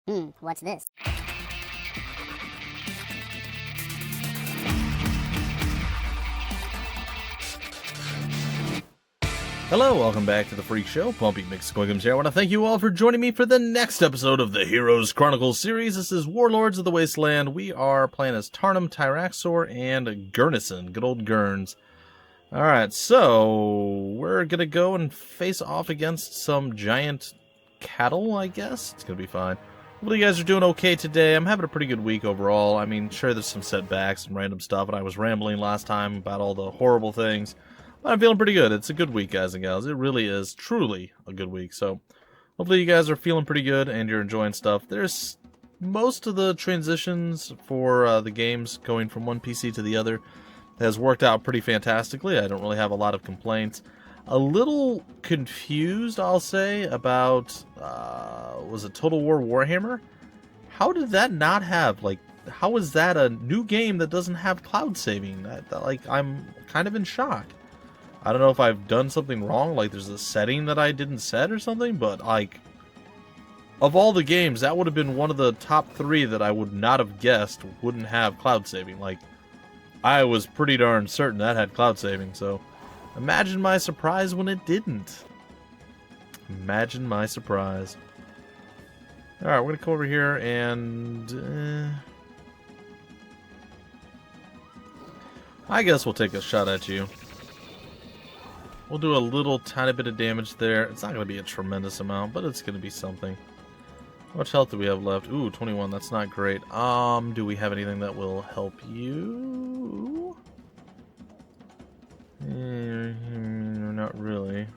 What's this? Hello, welcome back to the Freak Show. Pumpy McSquigums here. I want to thank you all for joining me for the next episode of the Heroes Chronicles series. This is Warlords of the Wasteland. We are playing as Tarnum, Tyraxor, and Gurnison. Good old Gurns. Alright, so we're going to go and face off against some giant cattle, I guess. It's going to be fine. Hopefully you guys are doing okay today. I'm having a pretty good week overall. I mean, sure, there's some setbacks and random stuff, and I was rambling last time about all the horrible things. I'm feeling pretty good. It's a good week, guys and gals. It really is truly a good week. So hopefully you guys are feeling pretty good and you're enjoying stuff. There's most of the transitions for the games going from one PC to the other has worked out pretty fantastically. I don't really have a lot of complaints. A little confused, I'll say, about, was it Total War Warhammer? How did that not have, like, how is that a new game that doesn't have cloud saving? I'm kind of in shock. I don't know if I've done something wrong, like there's a setting that I didn't set or something, but like, of all the games, that would have been one of the top 3 that I would not have guessed wouldn't have cloud saving. Like, I was pretty darn certain that had cloud saving, so imagine my surprise when it didn't. Imagine my surprise. Alright, we're going to come over here and... I guess we'll take a shot at you. We'll do a little tiny bit of damage there. It's not going to be a tremendous amount, but it's going to be something. How much health do we have left? Ooh, 21. That's not great. Do we have anything that will help you? Not really.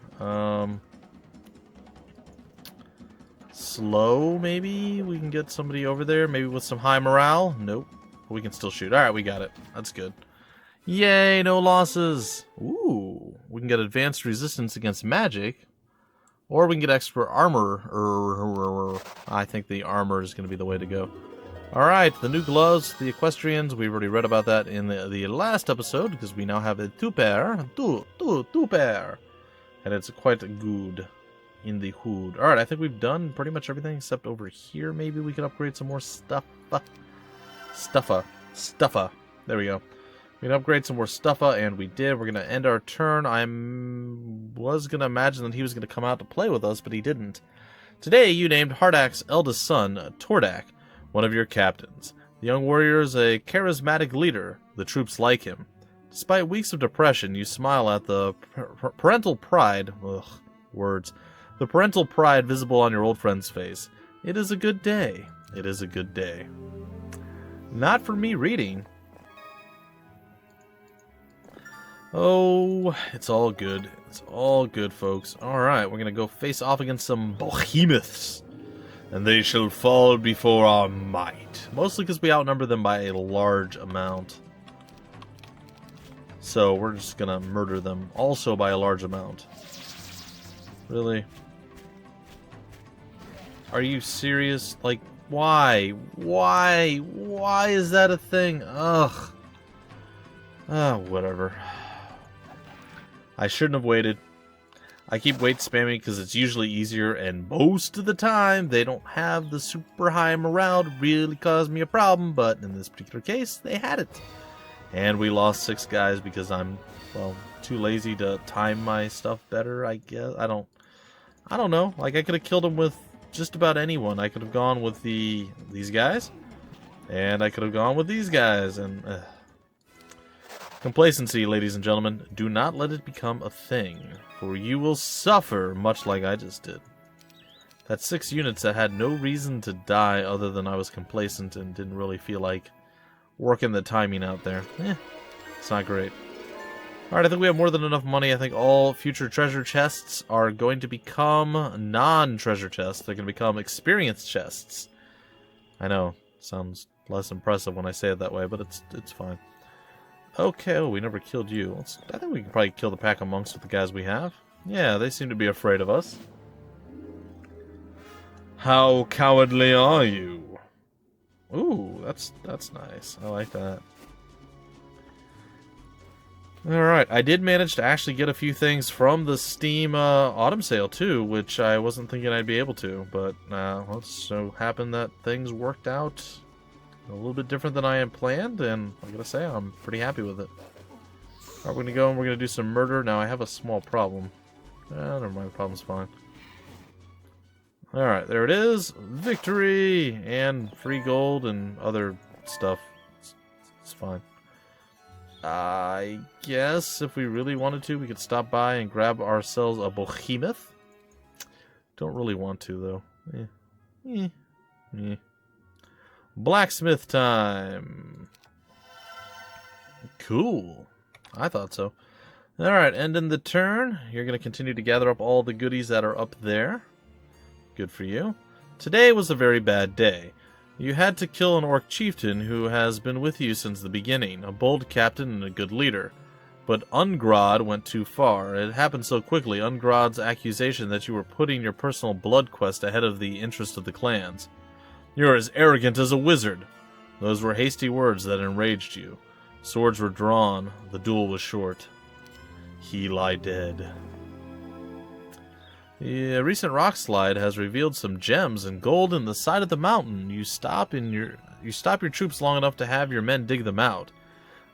Slow, maybe? We can get somebody over there, maybe with some high morale? Nope. We can still shoot. Alright, we got it. That's good. Yay, no losses. Ooh, we can get advanced resistance against magic, or we can get extra armor. I think the armor is going to be the way to go. Alright, the new gloves, the equestrians, we've already read about that in the last episode, because we now have a two pair, and it's quite good in the hood. Alright, I think we've done pretty much everything except over here. Maybe we can upgrade some more stuff. Stuffa. There we go. We can upgrade some more stuffa, and we did. We're going to end our turn. Was going to imagine that he was going to come out to play with us, but he didn't. Today, you named Hardak's eldest son, Tordak, one of your captains. The young warrior is a charismatic leader. The troops like him. Despite weeks of depression, you smile at the parental pride... words. The parental pride visible on your old friend's face. It is a good day. It is a good day. Not for me reading. Oh, it's all good. It's all good, folks. Alright, we're gonna go face off against some behemoths. And they shall fall before our might. Mostly because we outnumber them by a large amount. So we're just gonna murder them also by a large amount. Really? Are you serious? Like, why? Why? Why is that a thing? Ugh. Whatever. I shouldn't have waited. I keep wait spamming because it's usually easier, and most of the time they don't have the super high morale to really cause me a problem, but in this particular case, they had it. And we lost 6 guys because I'm, well, too lazy to time my stuff better, I guess. I don't know. Like, I could have killed them with just about anyone. I could have gone with these guys, and I could have gone with these guys, and... Complacency, ladies and gentlemen. Do not let it become a thing, for you will suffer much like I just did. That's 6 units that had no reason to die other than I was complacent and didn't really feel like working the timing out there. It's not great. Alright, I think we have more than enough money. I think all future treasure chests are going to become non-treasure chests. They're going to become experience chests. I know, sounds less impressive when I say it that way, but it's fine. Okay, oh, we never killed you. I think we can probably kill the pack of monks with the guys we have. Yeah, they seem to be afraid of us. How cowardly are you? Ooh, that's nice. I like that. Alright, I did manage to actually get a few things from the Steam autumn sale too, which I wasn't thinking I'd be able to, but well, it so happened that things worked out a little bit different than I had planned, and I gotta say, I'm pretty happy with it. Alright, we're gonna go and we're gonna do some murder. Now, I have a small problem. Never mind, the problem's fine. Alright, there it is. Victory! And free gold and other stuff. It's fine. I guess if we really wanted to, we could stop by and grab ourselves a behemoth. Don't really want to, though. Blacksmith time. Cool. I thought so. Alright, ending the turn. You're going to continue to gather up all the goodies that are up there. Good for you. Today was a very bad day. You had to kill an orc chieftain who has been with you since the beginning, a bold captain and a good leader. But Ungrod went too far. It happened so quickly, Ungrod's accusation that you were putting your personal blood quest ahead of the interest of the clans. You're as arrogant as a wizard. Those were hasty words that enraged you. Swords were drawn. The duel was short. He lie dead. The recent rock slide has revealed some gems and gold in the side of the mountain. You stop your troops long enough to have your men dig them out.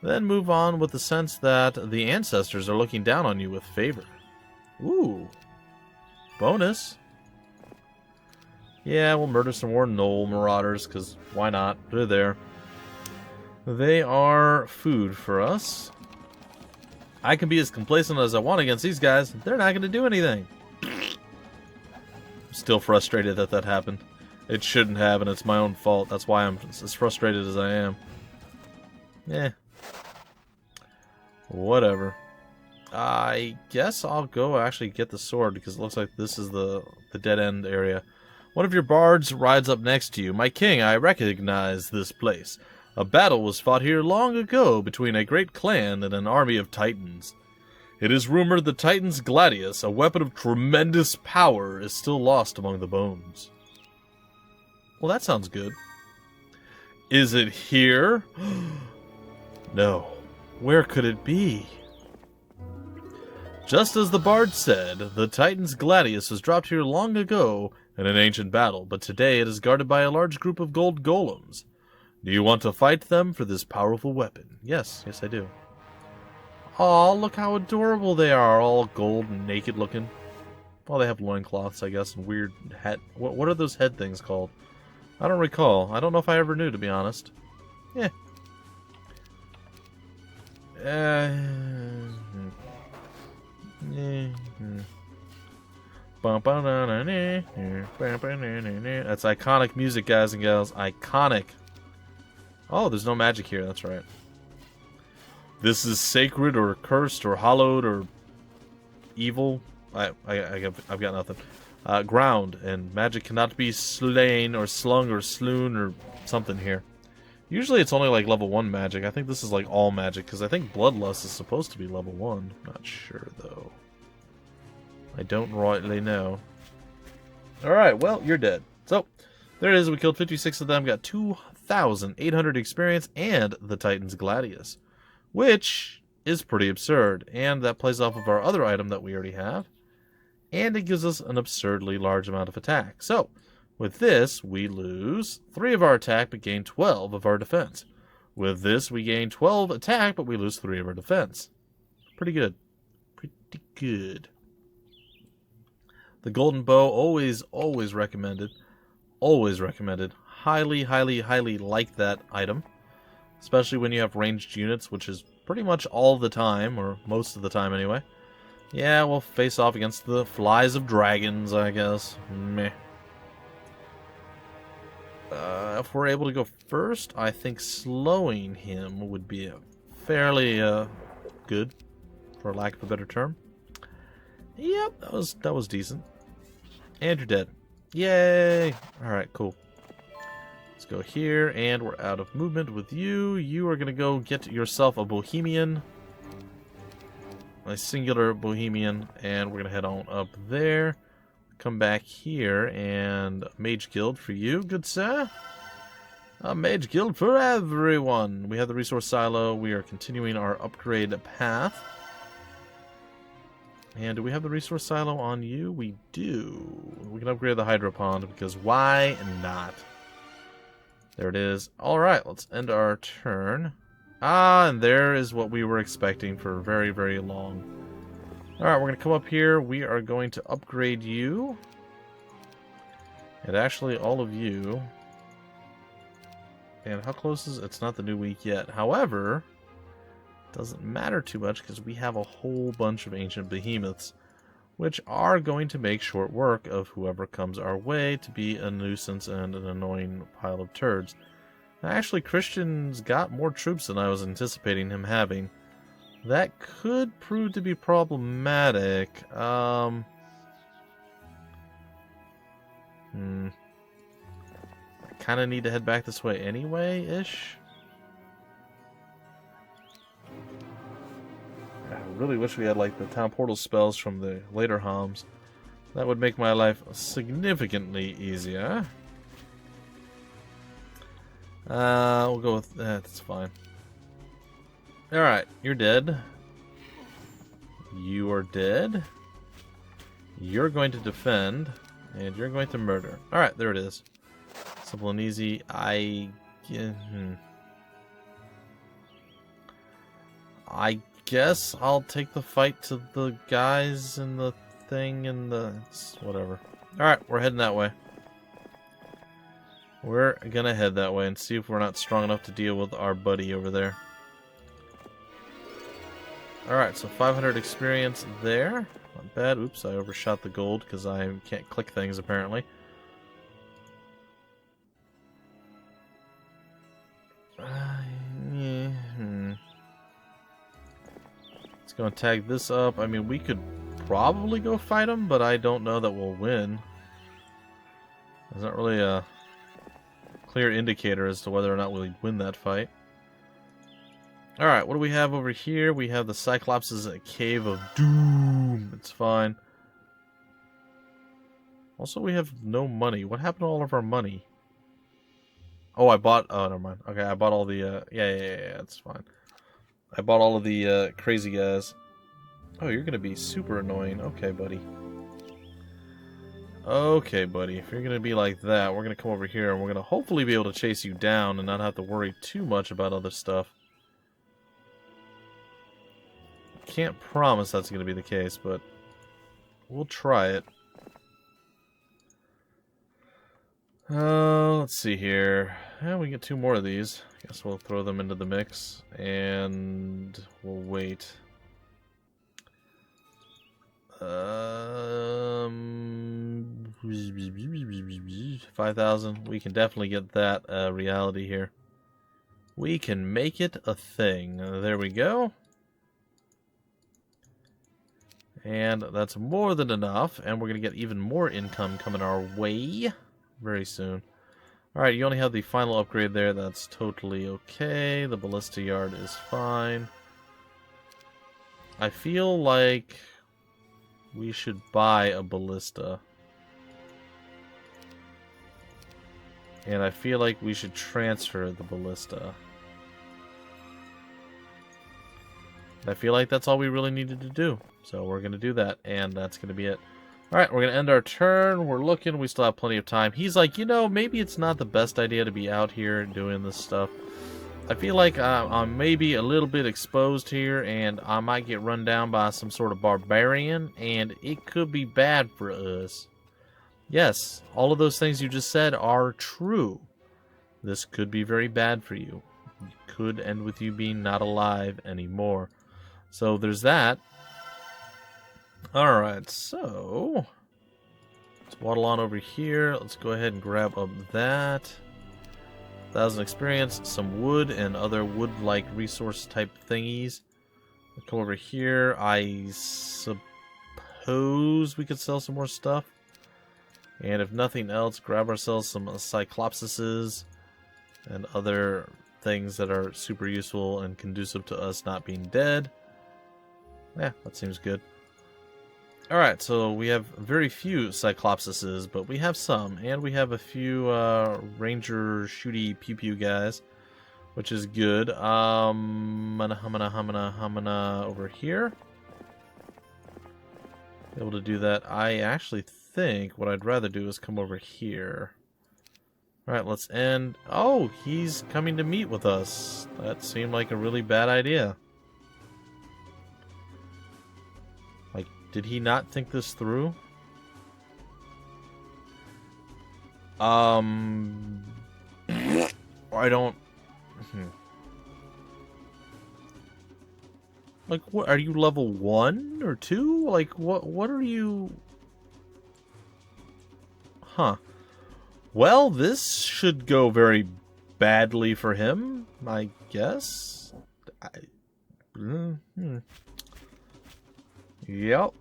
Then move on with the sense that the ancestors are looking down on you with favor. Ooh. Bonus. Yeah, we'll murder some more Knoll Marauders, because why not? They're there. They are food for us. I can be as complacent as I want against these guys. They're not going to do anything. Still frustrated that that happened. It shouldn't have, and it's my own fault. That's why I'm as frustrated as I am. Whatever. I guess I'll go actually get the sword, because it looks like this is the dead end area. One of your bards rides up next to you. My king, I recognize this place. A battle was fought here long ago between a great clan and an army of titans. It is rumored the Titan's Gladius, a weapon of tremendous power, is still lost among the bones. Well, that sounds good. Is it here? No. Where could it be? Just as the bard said, the Titan's Gladius was dropped here long ago in an ancient battle, but today it is guarded by a large group of gold golems. Do you want to fight them for this powerful weapon? Yes, I do. Aw, look how adorable they are, all gold and naked looking. Well, they have loincloths, I guess, and weird head... What are those head things called? I don't recall. I don't know if I ever knew, to be honest. Yeah. That's iconic music, guys and gals. Iconic. Oh, there's no magic here, that's right. This is sacred or cursed or hallowed or evil. I've got nothing. Ground, and magic cannot be slain or slung or sloon or something here. Usually it's only like level 1 magic. I think this is like all magic, because I think Bloodlust is supposed to be level 1. Not sure, though. I don't rightly know. Alright, well, you're dead. So, there it is. We killed 56 of them, got 2,800 experience, and the Titan's Gladius. Which is pretty absurd, and that plays off of our other item that we already have, and it gives us an absurdly large amount of attack. So, with this, we lose 3 of our attack, but gain 12 of our defense. With this, we gain 12 attack, but we lose 3 of our defense. Pretty good. Pretty good. The Golden Bow, always recommended. Always recommended. Highly like that item. Especially when you have ranged units, which is pretty much all the time, or most of the time anyway. Yeah, we'll face off against the flies of dragons, I guess. Meh. If we're able to go first, I think slowing him would be fairly good, for lack of a better term. Yep, that was decent. And you're dead. Yay! Alright, cool. Let's go here, and we're out of movement with you. You are going to go get yourself a Bohemian. A singular Bohemian, and we're going to head on up there. Come back here, and Mage Guild for you, good sir. A mage guild for everyone. We have the resource silo. We are continuing our upgrade path. And do we have the resource silo on you? We do. We can upgrade the hydro pond because why not? There it is. Alright, let's end our turn. Ah, and there is what we were expecting for very, very long. Alright, we're going to come up here. We are going to upgrade you. And actually, all of you. And how close is it? It's not the new week yet. However, it doesn't matter too much because we have a whole bunch of ancient behemoths, which are going to make short work of whoever comes our way to be a nuisance and an annoying pile of turds. Now, actually, Christian's got more troops than I was anticipating him having. That could prove to be problematic. I kind of need to head back this way anyway-ish. I really wish we had, like, the town portal spells from the later HOMMs. That would make my life significantly easier. We'll go with that. That's fine. Alright, you're dead. You are dead. You're going to defend. And you're going to murder. Alright, there it is. Simple and easy. I guess I'll take the fight to the guys and the thing and the... whatever. Alright, we're heading that way. We're gonna head that way and see if we're not strong enough to deal with our buddy over there. Alright, so 500 experience there. Not bad. Oops, I overshot the gold because I can't click things apparently. Let's go and tag this up. I mean, we could probably go fight him, but I don't know that we'll win. There's not really a clear indicator as to whether or not we'll win that fight. Alright, what do we have over here? We have the Cyclops' Cave of Doom. It's fine. Also, we have no money. What happened to all of our money? Oh, I bought... oh, never mind. Okay, I bought all the... yeah, it's fine. I bought all of the crazy guys. Oh, you're gonna be super annoying. Okay, buddy. Okay, buddy. If you're gonna be like that, we're gonna come over here and we're gonna hopefully be able to chase you down and not have to worry too much about other stuff. Can't promise that's gonna be the case, but we'll try it. Let's see here. Yeah, we get 2 more of these. Guess we'll throw them into the mix, and we'll wait. 5,000. We can definitely get that reality here. We can make it a thing. There we go. And that's more than enough, and we're going to get even more income coming our way very soon. Alright, you only have the final upgrade there. That's totally okay. The ballista yard is fine. I feel like we should buy a ballista. And I feel like we should transfer the ballista. I feel like that's all we really needed to do. So we're going to do that, and that's going to be it. Alright, we're going to end our turn. We're looking. We still have plenty of time. He's like, you know, maybe it's not the best idea to be out here doing this stuff. I feel like I'm maybe a little bit exposed here, and I might get run down by some sort of barbarian, and it could be bad for us. Yes, all of those things you just said are true. This could be very bad for you. It could end with you being not alive anymore. So there's that. Alright, so let's waddle on over here. Let's go ahead and grab up that. 1,000 experience, some wood, and other wood-like resource type thingies. Let's come over here. I suppose we could sell some more stuff. And if nothing else, grab ourselves some Cyclopses and other things that are super useful and conducive to us not being dead. Yeah, that seems good. Alright, so we have very few Cyclopsises, but we have some. And we have a few Ranger shooty pew-pew guys, which is good. Humana over here. Able to do that. I actually think what I'd rather do is come over here. Alright, let's end. Oh, he's coming to meet with us. That seemed like a really bad idea. Like, did he not think this through? I don't... Like, what, are you level 1 or 2? Like, what are you... Huh. Well, this should go very badly for him, I guess. Yep.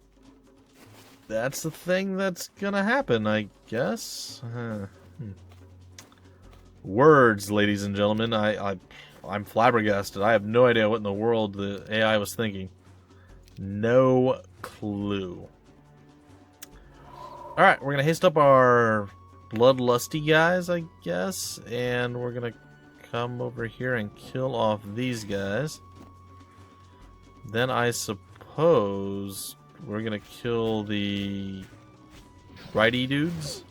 That's the thing that's gonna happen, I guess. Words, ladies and gentlemen. I'm flabbergasted. I have no idea what in the world the AI was thinking. No clue. Alright, we're gonna haste up our bloodlusty guys, I guess, and we're gonna come over here and kill off these guys. Then I suppose we're gonna kill the righty dudes.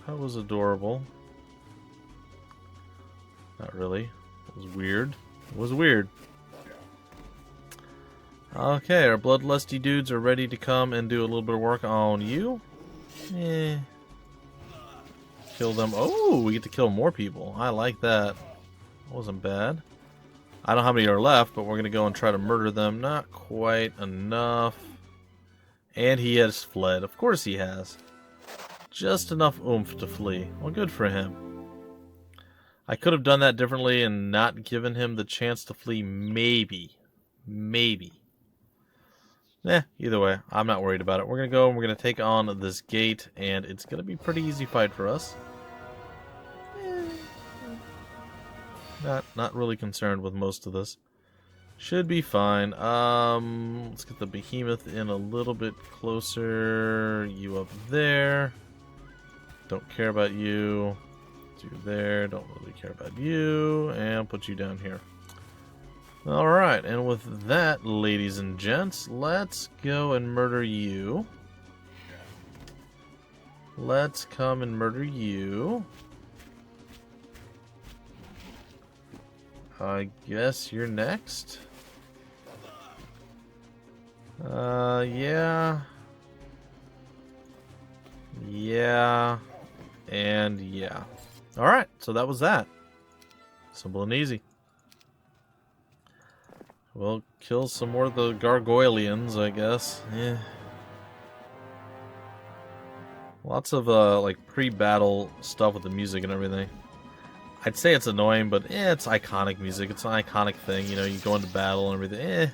That was adorable. Not really. It was weird. It was weird. Okay, our bloodlusty dudes are ready to come and do a little bit of work on you. Kill them. Oh, we get to kill more people. I like that. Wasn't bad. I don't know how many are left, but we're going to go and try to murder them. Not quite enough. And he has fled. Of course he has. Just enough oomph to flee. Well, good for him. I could have done that differently and not given him the chance to flee. Maybe. Maybe. Either way, I'm not worried about it. We're going to go and we're going to take on this gate, and it's going to be a pretty easy fight for us. Not really concerned with most of this. Should be fine. Let's get the behemoth in a little bit closer. You up there. Don't care about you. You there. Don't really care about you. And put you down here. Alright, and with that, ladies and gents, let's go and murder you. Let's come and murder you. I guess you're next. Yeah. Yeah. And yeah. Alright, so that was that. Simple and easy. We'll kill some more of the gargoylians, I guess. Lots of like pre-battle stuff with the music and everything. I'd say it's annoying, but it's iconic music. It's an iconic thing, you know, you go into battle and everything.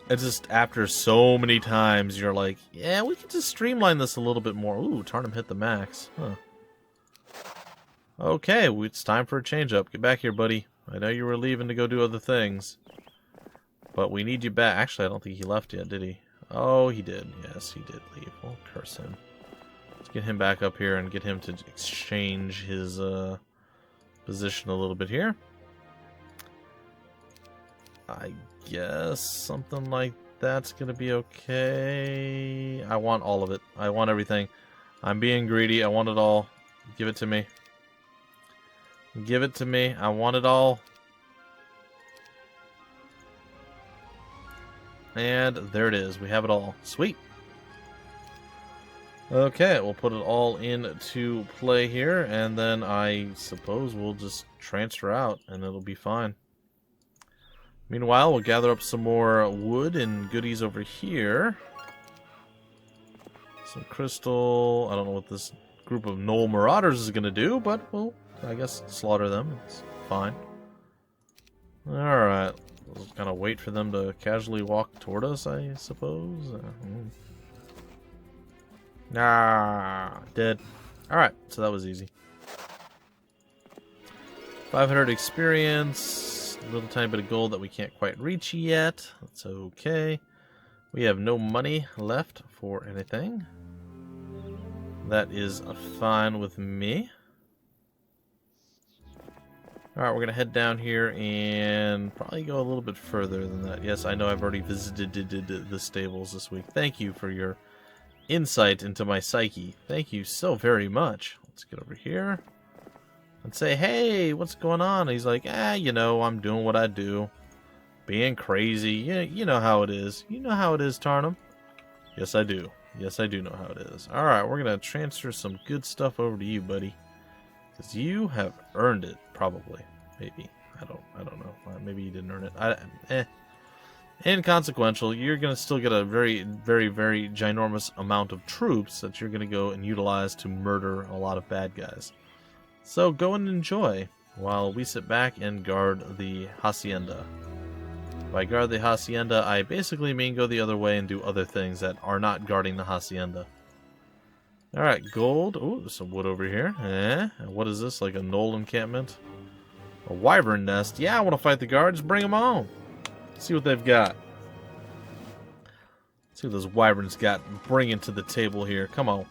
It's just after so many times you're like, yeah, we could just streamline this a little bit more. Ooh, Tarnum hit the max. Huh. Okay, it's time for a change up. Get back here, buddy. I know you were leaving to go do other things. But we need you back. Actually, I don't think he left yet, did he? Oh, he did. Yes, he did leave. We'll curse him. Let's get him back up here and get him to exchange his position a little bit here. I guess something like that's going to be okay. I want all of it. I want everything. I'm being greedy. I want it all. Give it to me. Give it to me. I want it all. And there it is. We have it all. Sweet. Okay, we'll put it all into play here, and then I suppose we'll just transfer out, and it'll be fine. Meanwhile, we'll gather up some more wood and goodies over here. Some crystal. I don't know what this group of Knoll Marauders is going to do, but we'll, I guess, slaughter them. It's fine. Alright. We'll kind of wait for them to casually walk toward us, I suppose. Nah, dead. Alright, so that was easy. 500 experience. a little tiny bit of gold that we can't quite reach yet. That's okay. We have no money left for anything. That is fine with me. Alright, we're going to head down here and probably go a little bit further than that. Yes, I know I've already visited the stables this week. Thank you for your insight into my psyche. Thank you so very much. Let's get over here and say, hey, what's going on? And he's like, you know, I'm doing what I do. Being crazy. You know how it is. You know how it is, Tarnum. Yes, I do. Yes, I do know how it is. Alright, we're going to transfer some good stuff over to you, buddy. Because you have earned it, probably. Maybe. I don't know. Maybe you didn't earn it. Inconsequential. You're going to still get a very, very, very ginormous amount of troops that you're going to go and utilize to murder a lot of bad guys. So go and enjoy while we sit back and guard the hacienda. By guard the hacienda, I basically mean go the other way and do other things that are not guarding the hacienda. Alright, gold. Ooh, some wood over here. What is this? Like a knoll encampment? A wyvern nest. Yeah, I want to fight the guards. Bring them on. See what they've got. See what those wyverns got bringing to the table here. Come on.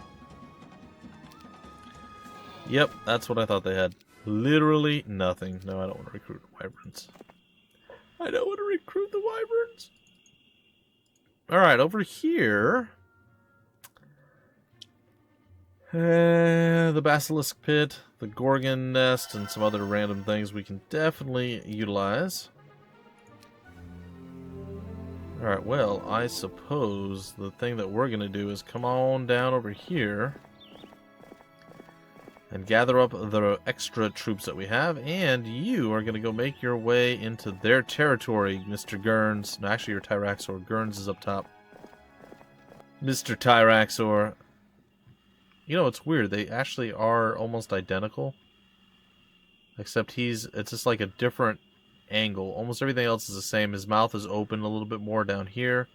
Yep, that's what I thought they had. Literally nothing. No, I don't want to recruit wyverns. I don't want to recruit the wyverns. Alright, over here... the basilisk pit, the gorgon nest, and some other random things we can definitely utilize. Alright, well, I suppose the thing that we're going to do is come on down over here and gather up the extra troops that we have, and you are going to go make your way into their territory, Mr. Gurns. No, actually, you're Tyraxor. Gurns is up top. Mr. Tyraxor. You know, it's weird. They actually are almost identical. Except it's just like a different angle. Almost everything else is the same. His mouth is open a little bit more down here.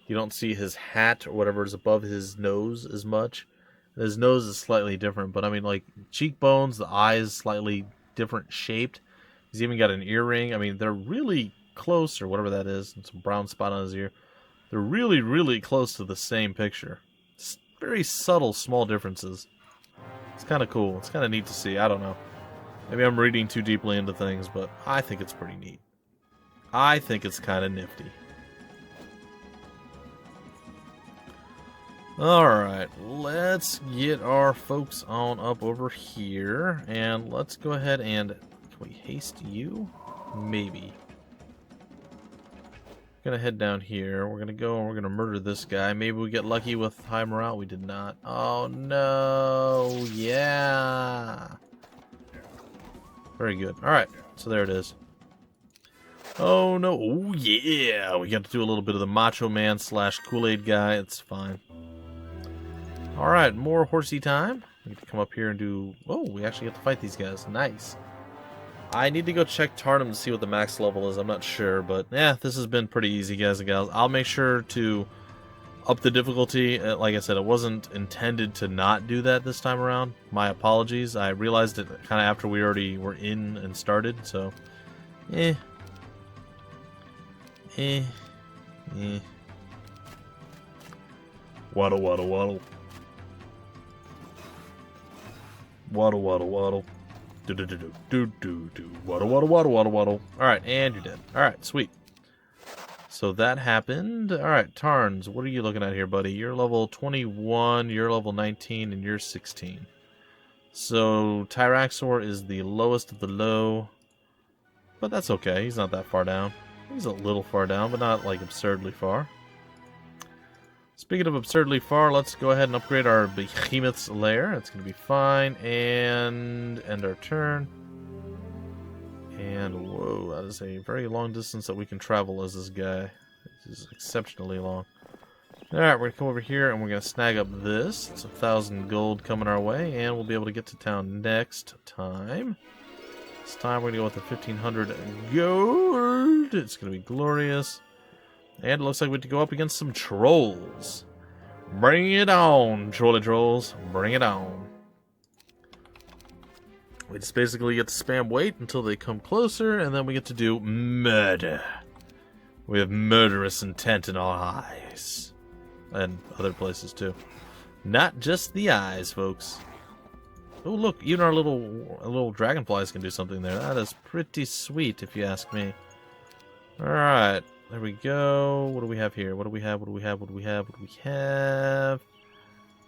You don't see his hat or whatever is above his nose as much. His nose is slightly different. But I mean, like, cheekbones, the eyes slightly different shaped. He's even got an earring. I mean, they're really close, or whatever that is. And some brown spot on his ear. They're really, really close to the same picture. Very subtle, small differences. It's kind of cool. It's kind of neat to see. I don't know. Maybe I'm reading too deeply into things, but I think it's pretty neat. I think it's kind of nifty. Alright, let's get our folks on up over here. And let's go ahead and... Can we haste you? Maybe. Gonna head down here. We're gonna go and we're gonna murder this guy. Maybe we get lucky with high morale. We did not. Oh no! Yeah. Very good. All right. So there it is. Oh no! Oh yeah! We got to do a little bit of the Macho Man / Kool-Aid guy. It's fine. All right. More horsey time. We get to come up here and do. Oh, we actually get to fight these guys. Nice. I need to go check Tarnum to see what the max level is. I'm not sure, but yeah, this has been pretty easy, guys and gals. I'll make sure to up the difficulty. Like I said, it wasn't intended to not do that this time around. My apologies. I realized it kind of after we already were in and started, so Waddle, waddle, waddle. Waddle, waddle, waddle. Do-do-do-do-do-do-do. Waddle, waddle, waddle, waddle, waddle. Alright, and you're dead. Alright, sweet. So that happened. Alright, Tarns, what are you looking at here, buddy? You're level 21, you're level 19, and you're 16. So, Tyraxor is the lowest of the low. But that's okay, he's not that far down. He's a little far down, but not, like, absurdly far. Speaking of absurdly far, let's go ahead and upgrade our Behemoth's Lair. It's going to be fine. And end our turn. And, whoa, that is a very long distance that we can travel as this guy. This is exceptionally long. Alright, we're going to come over here and we're going to snag up this. It's 1,000 gold coming our way. And we'll be able to get to town next time. This time we're going to go with the 1,500 gold. It's going to be glorious. And it looks like we have to go up against some trolls. Bring it on, trolly trolls. Bring it on. We just basically get to spam wait until they come closer, and then we get to do murder. We have murderous intent in our eyes. And other places, too. Not just the eyes, folks. Oh, look, even our little dragonflies can do something there. That is pretty sweet, if you ask me. Alright, there we go. What do we have here? What do we have? What do we have? What do we have? What do we have?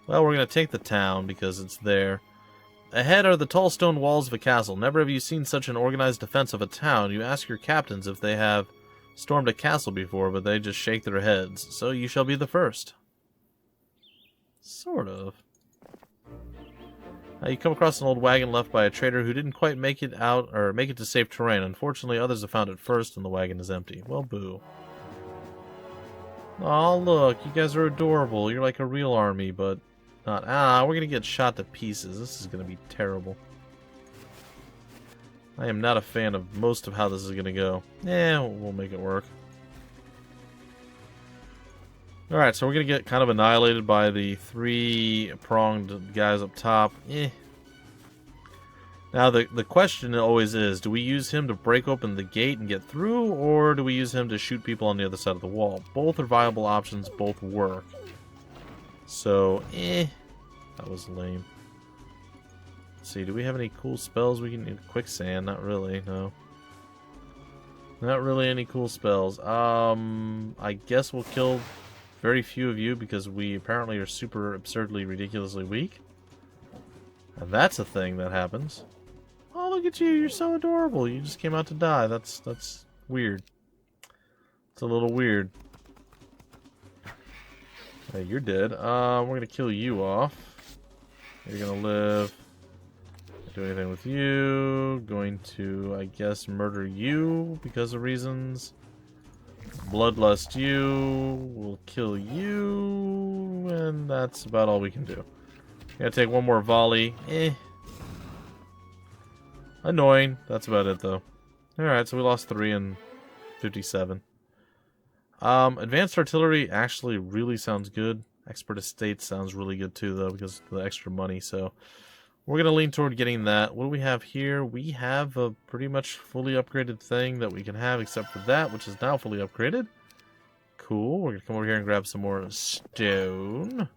Well, we're going to take the town because it's there. Ahead are the tall stone walls of a castle. Never have you seen such an organized defense of a town. You ask your captains if they have stormed a castle before, but they just shake their heads. So you shall be the first. Sort of. You come across an old wagon left by a trader who didn't quite make it out, or make it to safe terrain. Unfortunately, others have found it first, and the wagon is empty. Well, boo. Aw, look, you guys are adorable. You're like a real army, but not. We're gonna get shot to pieces. This is gonna be terrible. I am not a fan of most of how this is gonna go. We'll make it work. Alright, so we're going to get kind of annihilated by the three-pronged guys up top. Now, the question always is, do we use him to break open the gate and get through, or do we use him to shoot people on the other side of the wall? Both are viable options, both work. So, that was lame. Let's see, do we have any cool spells we can... Quicksand, not really, no. Not really any cool spells. I guess we'll kill... very few of you because we apparently are super absurdly ridiculously weak. And that's a thing that happens. Oh, look at you, you're so adorable. You just came out to die. That's weird. It's a little weird. Hey, you're dead. We're gonna kill you off. You're gonna live. Can't do anything with you. Going to, I guess, murder you because of reasons. Bloodlust you, we'll kill you, and that's about all we can do. Gotta take one more volley. Annoying. That's about it, though. Alright, so we lost 3 and 57. Advanced artillery actually really sounds good. Expert estate sounds really good, too, though, because of the extra money, so... we're going to lean toward getting that. What do we have here? We have a pretty much fully upgraded thing that we can have, except for that, which is now fully upgraded. Cool. We're going to come over here and grab some more stone.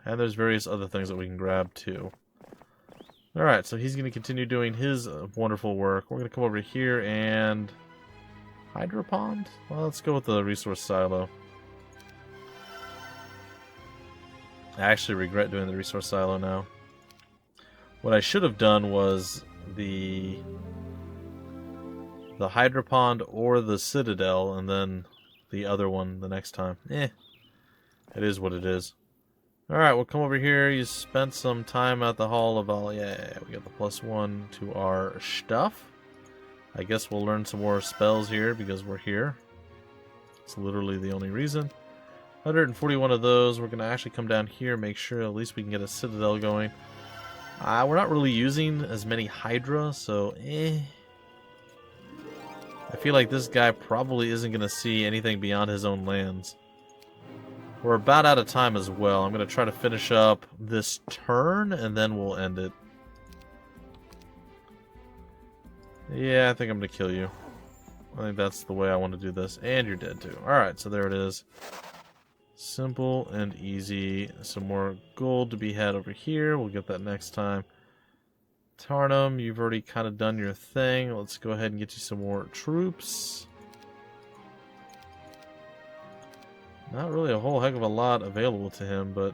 And there's various other things that we can grab, too. Alright, so he's going to continue doing his wonderful work. We're going to come over here and... Hydro Pond? Well, let's go with the resource silo. I actually regret doing the resource silo now. What I should have done was the Hydro Pond or the Citadel, and then the other one the next time. It is what it is. Alright, we'll come over here. You spent some time at the Hall of all. Yeah, we got the +1 to our stuff. I guess we'll learn some more spells here because we're here. It's literally the only reason. 141 of those. We're going to actually come down here, make sure at least we can get a Citadel going. We're not really using as many Hydra, so I feel like this guy probably isn't going to see anything beyond his own lands. We're about out of time as well. I'm going to try to finish up this turn, and then we'll end it. Yeah, I think I'm going to kill you. I think that's the way I want to do this. And you're dead, too. Alright, so there it is. Simple and easy. Some more gold to be had over here. We'll get that next time. Tarnum, you've already kind of done your thing. Let's go ahead and get you some more troops. Not really a whole heck of a lot available to him, but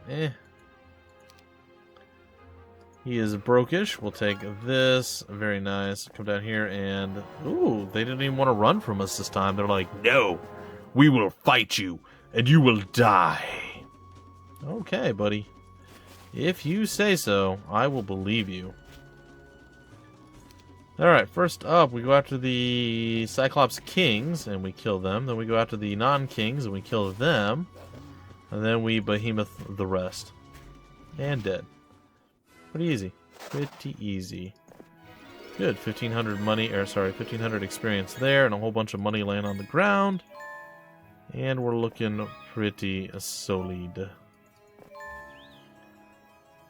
He is brokish. We'll take this. Very nice. Come down here and... Ooh, they didn't even want to run from us this time. They're like, no, we will fight you. And you will die. Okay, buddy. If you say so, I will believe you. Alright, first up, we go after the Cyclops Kings, and we kill them. Then we go after the non-Kings, and we kill them. And then we behemoth the rest. And dead. Pretty easy. Pretty easy. Good, 1,500 money, or sorry, 1,500 experience there, and a whole bunch of money laying on the ground. And we're looking pretty solid.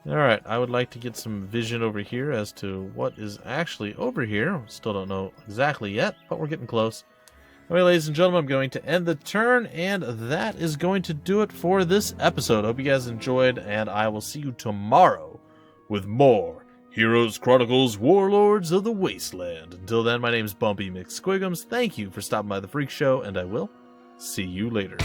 Alright, I would like to get some vision over here as to what is actually over here. Still don't know exactly yet, but we're getting close. Anyway, ladies and gentlemen, I'm going to end the turn, and that is going to do it for this episode. Hope you guys enjoyed, and I will see you tomorrow with more Heroes Chronicles Warlords of the Wasteland. Until then, my name's Bumpy McSquigums. Thank you for stopping by the Freak Show, and I will see you later.